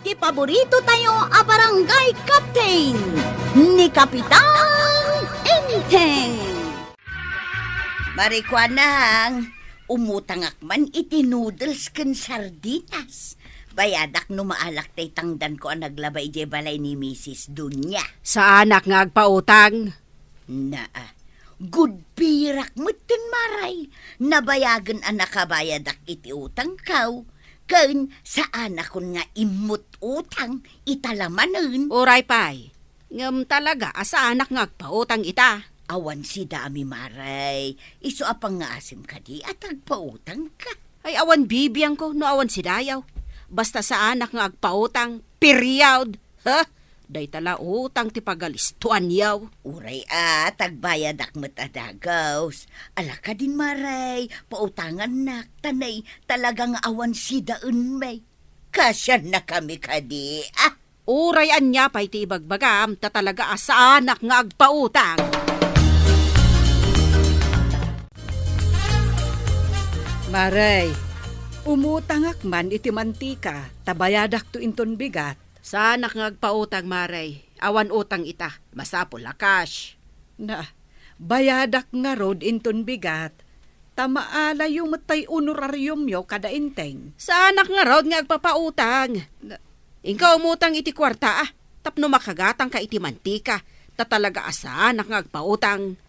Ti paborito tayo a barangay captain ni Kapitan Enteng. Marikwanang, umutang akman iti noodles ken sardinas. Bayadak no maalak tay tangdan ko ang naglabay di balay ni Mrs. Dunya. Sa anak nga agpautang. Good pirak mutin maray. Nabayagan ang nakabayadak iti utang kaw. Ken sa anak kon nga imut utang italamanen. Uray pay. Ngam talaga sa anak nga agpautang ita. Awan si dami maray. Iso apang nga asim ka di at agpautang ka. Ay awan bibiyang ko no awan si dayaw. Basta sa anak nga agpautang, period. Ha? Day tala utang ti pagalistuan yaw. Uray tagbayad akmet adagaws. Ala ka din maray, pautangan nak, tanay talagang awan si daun may. Kasyan na kami kadi. Uray anya pa'y ti ibagbagam, ta talaga sa anak nga agpautang. Maray, umutangak man iti mantika, tabayadak to inton bigat. Sa anak nga agpautang maray, awan utang ita, masapol lakas. Na, bayadak nga rod inton bigat, tamaala yung matay honorarium yo kada inteng. Sa anak nga rod nga agpapautang. Ingka umutang iti kwarta tapno makagatang ka iti mantika, ta talaga asa anak nga agpautang.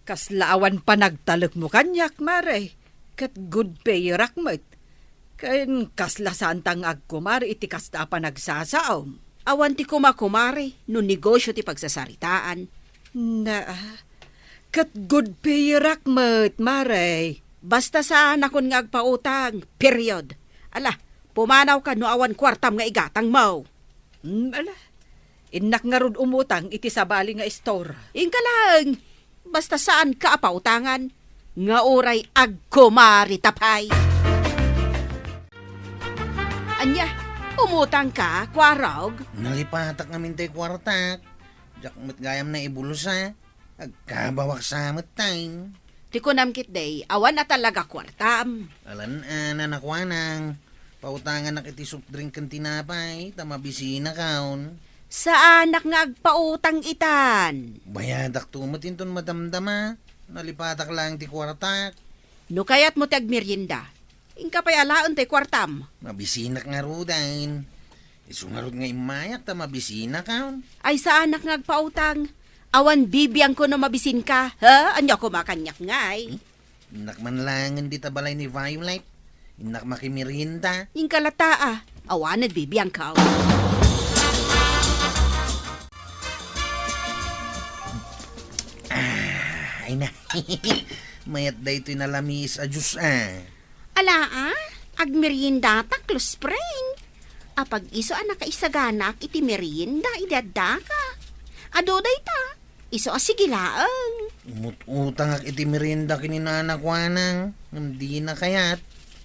Kaslaawan pa nagtalok mo kanyak, Maray, kat good pay rakmet. Kain kasla santang agkumar iti kasta pa nagsasaom. Awan ti kumakumari, no negosyo ti pagsasaritaan. Na, kat good pay rakmet, Maray. Basta sa nakon nga agpautang, period. Ala, pumanaw ka no awan kwartam nga igatang mo. Ala, inak nga rod umutang iti sabali nga store. Ingka lang, basta saan ka apautangan, nga oray agkumari tapay. Anya, umutang ka, kwarog? Nalipatak namin tayo kwartak. Diyak matgayam na ibulusa. Agkabawak sa matay. Ti kunamkit day, awan na talaga kwartam. Alan nanakwanang. Pautangan na kiti soft drink kan tinapay. Tamabisina kaon. Sa anak nga agpautang itan. Bayadak tumatin ton madamdama. Nalipatak lang ti kwartak. No kayat mo ti agmerienda. Ingka pa'y alaon tayo kwartam. Mabisinak nga rudain. Isungarod nga imayak tamabisina kaon. Ay sa anak nga agpautang. Awan bibiyang ko no mabisin ka. Ha? Anya ko makanyak ngay. Inak man langan di tabalay ni Violet. Inak makimirinda. Ingka lataa. Awanad bibiyang ka. Ay na. Mayat da ito'y nalamis a Diyos Alaa, agmerienda ta close friend. Apag iso nakaisaganak iti merienda idadda ka. Ado day ta, iso asigilaang. Utang ak iti merienda kininanakwanang. Hindi na kayat.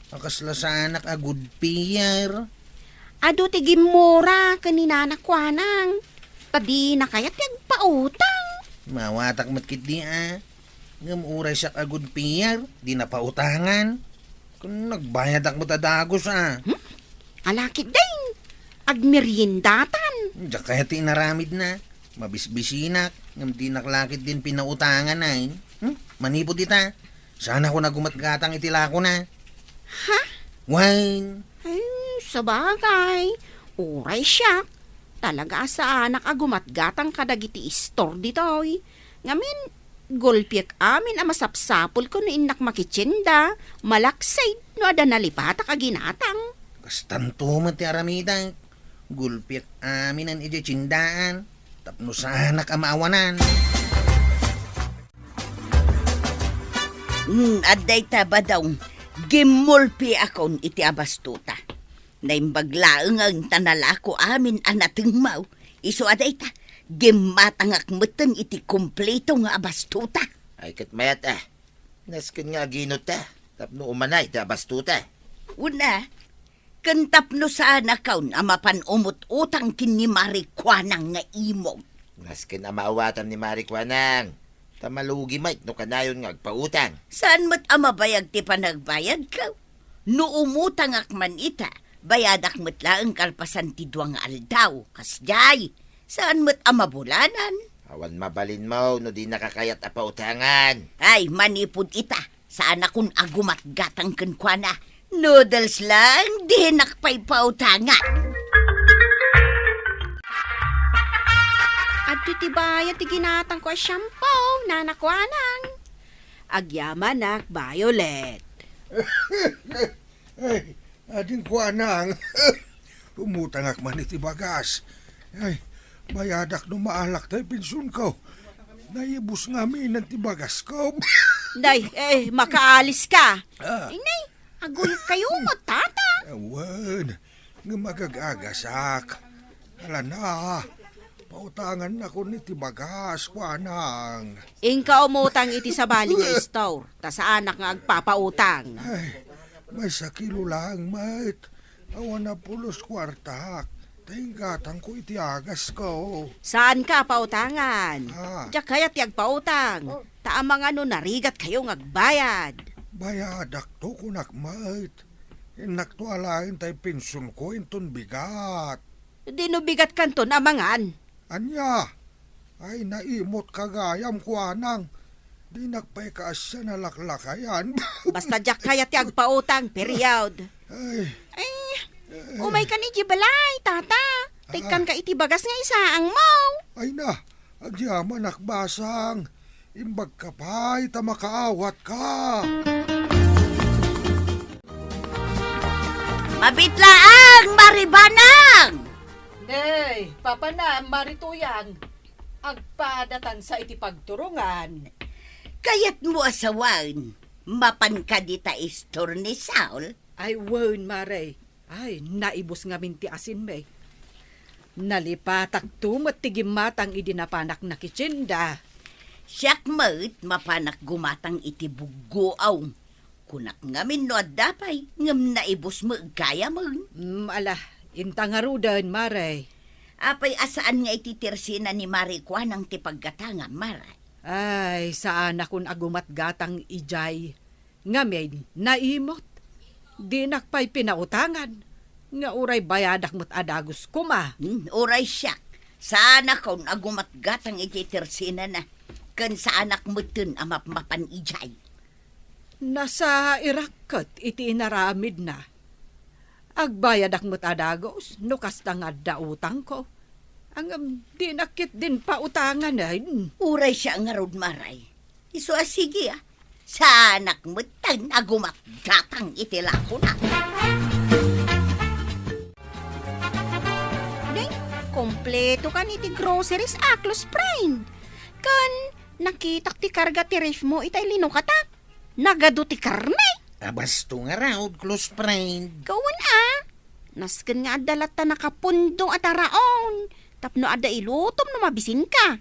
Akasla sa anak a good payer. Ado ti gimura kaninanakwanang. Tadi na kayat yagpautang. Mawatak matkit di Ngamuray siya a good payer. Di na pautangan. Kung nagbayad ak mo tadagos Alakit din, agmeriendatan. Diyak kaya tinaramid na. Mabisbisinak. Ngam di naklakit din pinautangan na Manipod ita. Sana ko nagumatgatang itilako na. Ha? Wine. Ay, sabagay. Uray siya. Talaga sa anak agumatgatang kadagiti store ditoy. Ngamin, gulpiak amin ang masapsapol ko no inak makitsinda. Malaksay no ada nalipatak aginatang. Kastanto mati aramida. Gulpiak amin ang ijitsindaan. Tapno sa anak amaawanan. Aday ta ba daw, gimulpi akon iti abastuta. Naimbaglaang ang tanalako amin anateng mau. Iso aday ta, gimatangak meten iti kompleto nga abastuta. Ay kat mayat Naskin nga ginot tapno umanay ta abastuta. Una, kantapno sa anakaon amapan umot utang kini marikwanang nga imong. Naskin ang maawatam ni Marikwanang. Tamalugi Mike no kanayon nga agpautang. Saan mo't amabayag ti panagbayad ka? No umutang akman ita, bayadak metla ang kalpasan ti duwang aldaw. Kasjay, saan met amabulanan? Awan mabalin mo, no di nakakayat a pautangan. Ay, manipod ita. Saan akong agumat gatang kenkwana. Noodles lang, di nakpay pautangan. At ti bayad ti ginatang ko shampoo, nanakwanang. Agyaman nak, Violet. Ay, ading ko anang. Umutangak man iti bagas. Ay, bayadak no maalak tayo pinsun ko. Naibus nga minan ti bagas ko. Day, makaalis ka. Ah. Inay, aguyot kayo mo, tata. Awan, nga magagagasak. Hala na, pautangan na ko ni ti bagas ko anang. Ingka umutang iti sa bali nga store, ta sa anak nga agpapautang. Ay, may sakilo lang, mate. Awan na pulos kwartak. Tinggatang ko iti agas ko. Saan ka pautangan? Ah. Diyak kaya tiyag pautang. Taamang ano narigat kayo ngagbayad. Bayadak to kunak, mate. Inaktualain tayo pinsun ko inton bigat. Di no bigat kanton amangan. Anya, ay naimot kagayam ko anang. Di nakpay kaasya na laklakayan. Basta diyak kaya tiyag pautang, period. Ay, Umay ka ni Jibalay, tata. Tikan ka iti bagas nga isaang mo. ay na, agyaman akbasang. Imbag ka pa'y tamakaawat ka. Mabitlaang maribanang! Day, papa na, marituyang. Agpadatan sa iti pagturungan. Kayat mo asawan, mapan ka di ta istor ni Saul. Ay, wen, Mare. Ay, naibos nga minti asin, may. Nalipatak tumat tigimatang idinapanak na kitsinda. Siyak mo't mapanak gumatang iti bugoaw. Kunak ngamin no at dapay, ngam naibos mo kaya mo. Ala, intangarudan, Mare. Apay asaan nga ititirsina ni Marikwa ng tipaggatanga, Maray. Ay, saan akong agumat gatang ijay. Ngamin, naimot. Di nakpay pinautangan. Nga uray bayadak mo't adagos kuma. Oray siyak, saan akong agumat gatang ititirsina na. Kan sa anak mo tun amap-mapan ijay. Nasa Irakat iti inaramid na. Agbayadak mo't adagos, no kasta nga dautang ko. Ang di nakit din pautangan ay. Uray siya nga rod, Maray. Iso sige sa anak mo tan agumat gatang itilako na. Day, kompleto ka ni ti groceries aklos friend. Kan, nakitak ti karga ti ref mo itay linukata. Nagado ti karne. Abasto nga raw, close friend. Kawan Nasken nga adalat ta nakapundong at araon. Tapno ada ilutom no mabisin ka.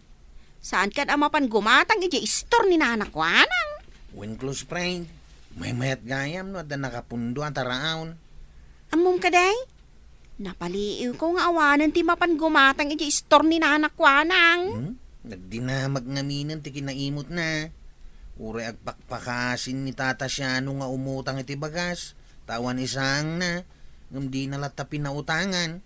Saan kan amapan gumatang iti store ni nanakwanang. When close friend, may mayat gayam no at nakapundo ang taraon. Amom ka day? Napaliiw ko nga awanan ti mapan gumatang iti store ni nanakwanang. Nagdinamag ngaminan ti kinaimot na. Uray agpakpakasin ni tata siya nga umutang iti bagas. Tawan isang na. Ngam di nalata pinautangan.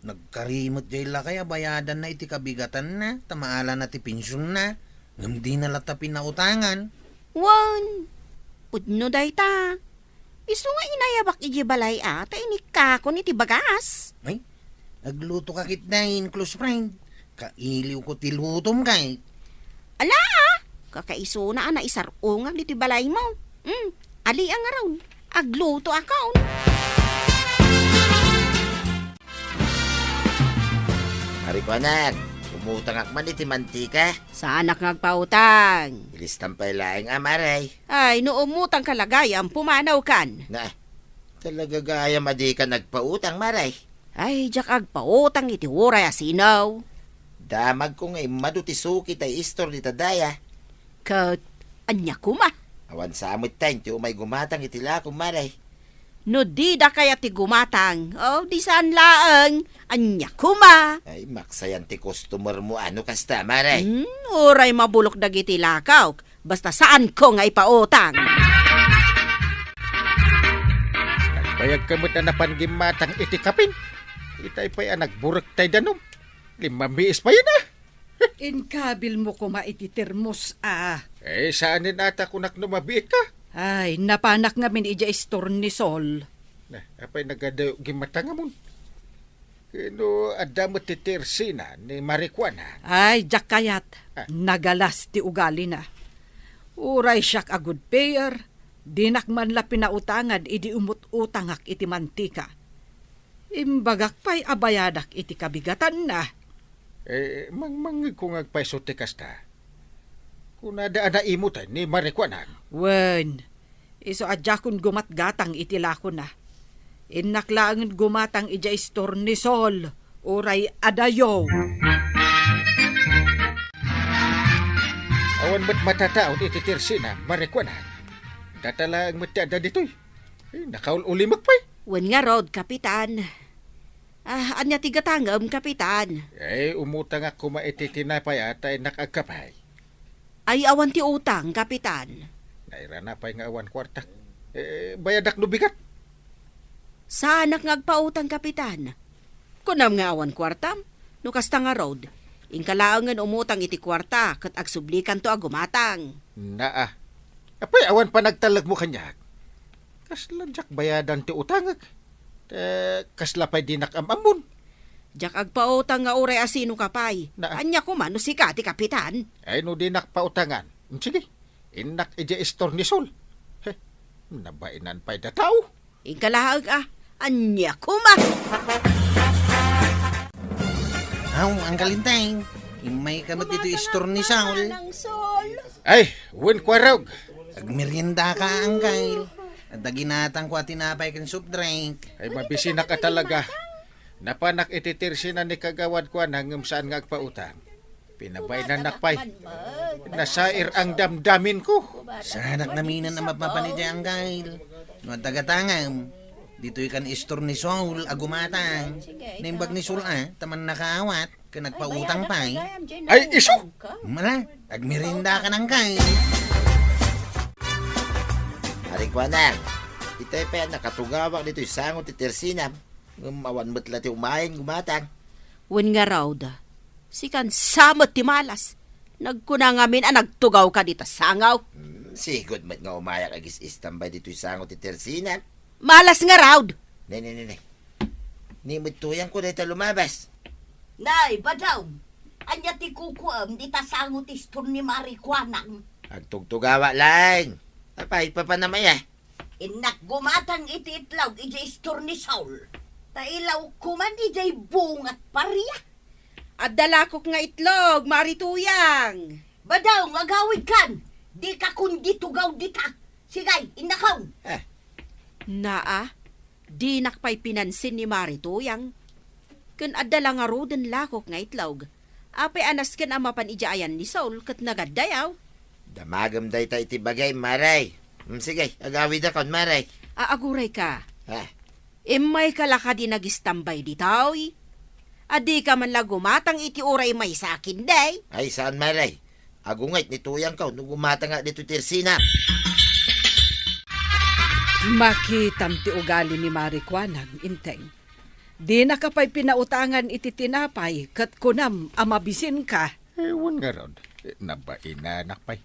Nagkarimot jay la kaya bayadan na iti kabigatan na. Tamaala na ti pensyon na. Ngam di nalata pinautangan. Wan, pudno day ta. Isu nga inayabak iji balay ata inikakon iti bagas. Ay, nagluto ka kitnain, close friend. Kailiw ko tilutom kay. Ala, kakaiso na isarungag iti balay mo. Ali ang araw, agluto akaon. Ari ko anak, umutang akman iti mantika. Sa anak ngagpautang. Ilistan pa ilaing amaray. Ay, no umutang kalagayam, pumanaw kan. Na, talaga gaya madi ka nagpautang maray. Ay, jak agpautang iti uray asinaw. Damag ko ngay madutisuki tay istor ni tadaya. Kat, anya kuma. Awan sa amot tayo, ti umay gumatang itila kong maray. No di da kaya ti gumatang. Oh, di saan laang. Anya kuma. Ay, maksayan ti customer mo ano kasta maray. Uray mabulok dagiti lakaw. Basta saan ko nga ipautang. Bayag kamot na napangimatang itikapin. Itay pa'y anak burak tay danom. 5 biis pa yun ah. Inkabil mo ko maititermos Saanin ata kunak numabiit ka? Ay, napanak ngamin ija istornisol. Apay nagadayo gimatanga mon. Kino adamot ti Tersina ni Marijuana. Ay, jak kayat. Nagalas ti ugali na. Uray siyak a good payer. Dinak man la pinautangan idi umut-utangak iti mantika. Imbagak pa'y abayadak iti kabigatan na. Mangmangig kung agpaisotikas ta. Kung nadaan na imutan ni Marijuana. Wen, iso adya kun gumatgatang iti lako na. Inaklaan gumatang ija istornisol, uray adayo. Awan mo't matataon iti Tersina, Marijuana. Datala ang matyada dito'y. Nakaul-ulimag pa'y. Wen nga rod, kapitan. Anya tigatangam, kapitan. Umutang ako maiti tinapay at ay nakagkapay. Ay awan ti utang, kapitan. Naira na pa'y nga awan kwarta. Bayadak no bigat. Saanak ngagpautang, kapitan. Kunam nga awan kwartam, no kasta nga rod. Ingkalaangan umutang iti kwarta, kat agsublikan to agumatang. Apay awan pa nagtalag mo kanyak. Kasladyak bayadan ti utangag. Kasla pa'y dinakamamun. Jak agpautang nga uray asino kapay. Anya ko man no si ti kapitan. Ay no dinak pautangan. Sige, inak ija istornisol. Nabainan pa'y dataw. Ingkalaag anya ko man. Ang kalintay. Imay kamot dito istornisaol. Ay, wen kwarog. Agmerienda ka, Angkay. At daginatang ko at tinapay kang soft drink. Ay mabisina ka talaga. Napanak ititirsin na ni kagawad ko hanggang saan nga agpautang. Pinabay na nakpay. Nasair ang damdamin ko. Sanak naminan na mapapanidya, Angkay. No tagatangam. Dito'y kan istornisol, agumatang. Naimbag ni Sula, taman nakaawat. Kanagpautang pa'y. Ay, iso! Mala, agmerienda ka ng kay. Marijuana, itay pa nakatugawak dito yung sangot ti Tersina. Awan mo't lati umayin gumatang. Wen nga rawd. Sikan samot ti malas. Nagkuna ngamin nagtugaw ka dito sangaw. Sigod mo't nga umayak agis istambay dito yung sangot ti Tersina. Malas nga rawd. Ne. Ni mo't tuyang ko dito lumabas. Nay, badaw. Anya ti kukuam, di tasangot istor ni Marijuana. Agtugtugawa lang. Apay pa namaya. Inak gumatang iti itlaw, ija istor ni Saul. Tailaw kuman ijay bungat pariya. At dalakok nga itlog, marituyang. Badaw, agawid kan. Di ka kundi tugaw dita. Sigay, inakaw. Di nakpay pinansin ni marituyang. Kun adala nga roden lakok nga itlog. Apay anas ken amapan ijaayan ni Saul kat nagadayaw. Damagam day ta iti bagay, Maray. Sige, agawid akon, Maray. Aaguray ka. Imay kalaka di nagistambay ditaw. Adi ka man lagumatang iti uray may sakin day. Ay, saan, Maray? Agungayt ni tuyang ka, nung gumata nga dito Tersina. Makitam ti ugali ni Marijuana, inteng. Di na kapay pinautangan iti tinapay, kat kunam amabisin ka. Ewan nga ron. Nabaina nakpay.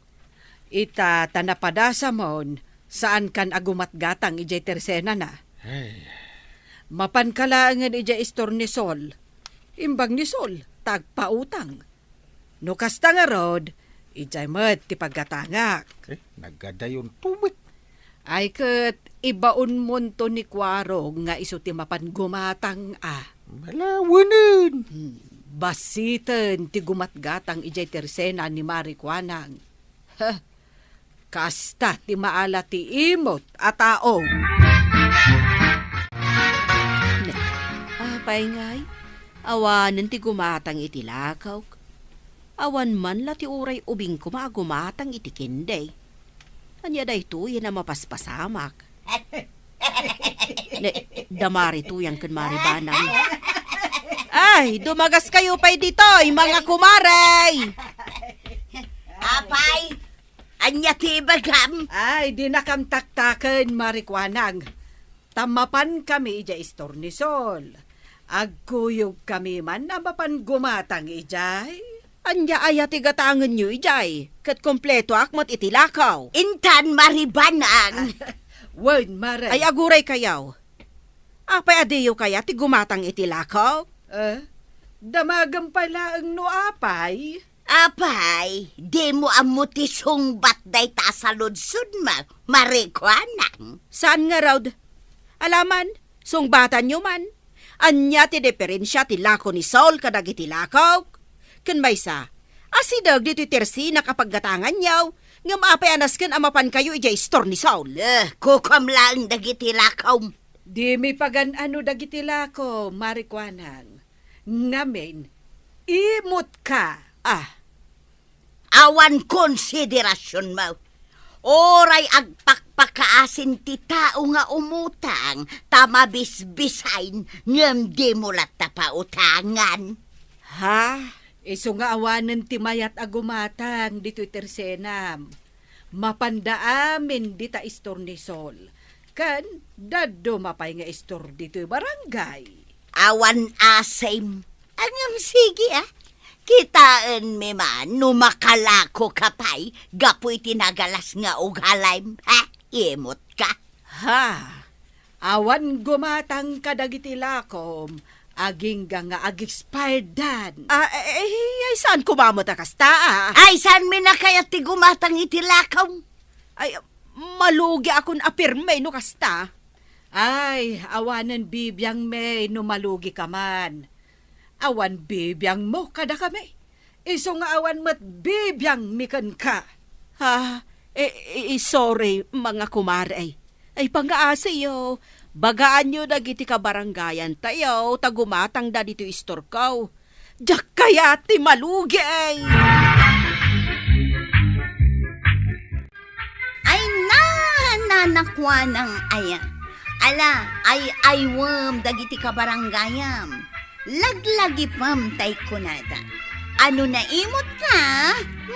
Ita tanapadasa mon, saan kan agumatgatang ijay Tersena na. Mapankalaangan ijay istornisol. Imbag ni Sol, tagpautang. No kasta nga rod, ijay mat ti paggatangak. Nagadayon tumit. Ay kat ibaon monto ni Kwaro nga iso ti mapan gumatang Malawanan. Basitan ti gumatgatang ijay Tersena ni Marijuana. Kasta ti maala ti imot at tao. Apay ngay, awanan ti gumatang iti lakaw. Awan man la ti uray ubing kumagumatang iti kinday. Anya day to yan na mapaspasamak. Damari to yan kan maribanang. Ay, dumagas kayo pa'y dito'y mga kumaray! Apay, anya ti bagam. Ay, di na kam taktaken, Marijuana. Tamapan kami ija istornisol. Agkuyog kami man na mapan gumatang ijay. Anya ay tigatangan nyo, ijay. Kat kompleto akmat itilakaw. Intan maribanang. Wen maray. Ay aguray kayaw. Apay adiyo kaya ti gumatang itilakaw? Damagang pala ang nuapay. Apay, di mo amutisong batday ta sa ludsud marikwanang. Saan nga raw? Alaman, sungbatan nyo man. Anya ti diferensya ti lako ni Saul kadag itilakaw. Kan may sa, asidag dito tersi na kapag gatangan yaw, ngam apay anasken amapan kayo ija istor ni Saul. Kukam lang dagiti lakaw. Di mi pagan ano dagitila ko, marikwanang. Ngamin, imot ka. Awan konsiderasyon mo. Oray agpakpakaasin ti tao nga umutang, tamabisbisain, ngam di mo lata pa utangan. Ha? Iso nga awanan ti mayat agumatang dito tersenam. Mapandaamin dita istor ni Sol. Kan, dado mapay nga istor dito barangay. Awan asem. Angam sige Kitaan mi man, numakalako kapay, gapoy tinagalas nga ugalaym. Imot ka. Ha? Awan gumatang kadagiti lakom, aging nga ag-expired dan. Ay, saan kumamot kasta Ay, saan mi na kaya ti gumatang itilakaw? Ay, malugi akong apirme no kasta. Ay, awanan bibiyang may numalugi ka man. Awan bibiyang mo kada kami. Iso nga awan mat bibiyang mikan ka. Ha? Sorry, mga kumare. Ay, pangaasa yo. Bagaan nyo dagiti ka barangayan tayo, tagumatang da dito istorkaw. Diyak kaya ti malugi Ay nanakwa ng aya. Ala, ay aywam dagiti kabarangayam. Laglagi pam tay kunada. Ano na imot ka?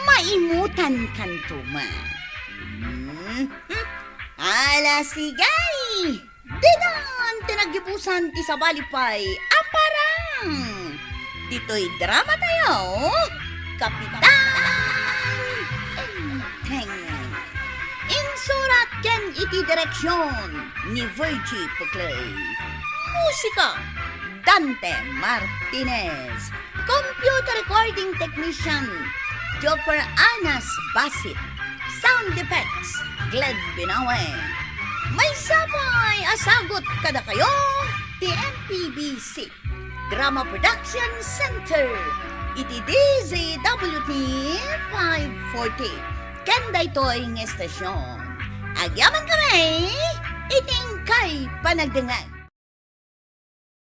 Maimutan kantuma. Ala sigay! Dinan tinagibusan ti sabalipay. Aparang! Dito'y drama tayo. Kapitan! Enteng. Insurat ken iti direksyon ni Virgie Puclay. Musika, Dante Martinez. Computer recording technician, Joper Anas Basit. Sound effects, Gled Binawe. May sabay asagot kada kayo, TMPBC Drama Production Center. Iti DZWT 540. Kanda ito'y ng estasyon. Agyaman kami, iting kay panagdangan.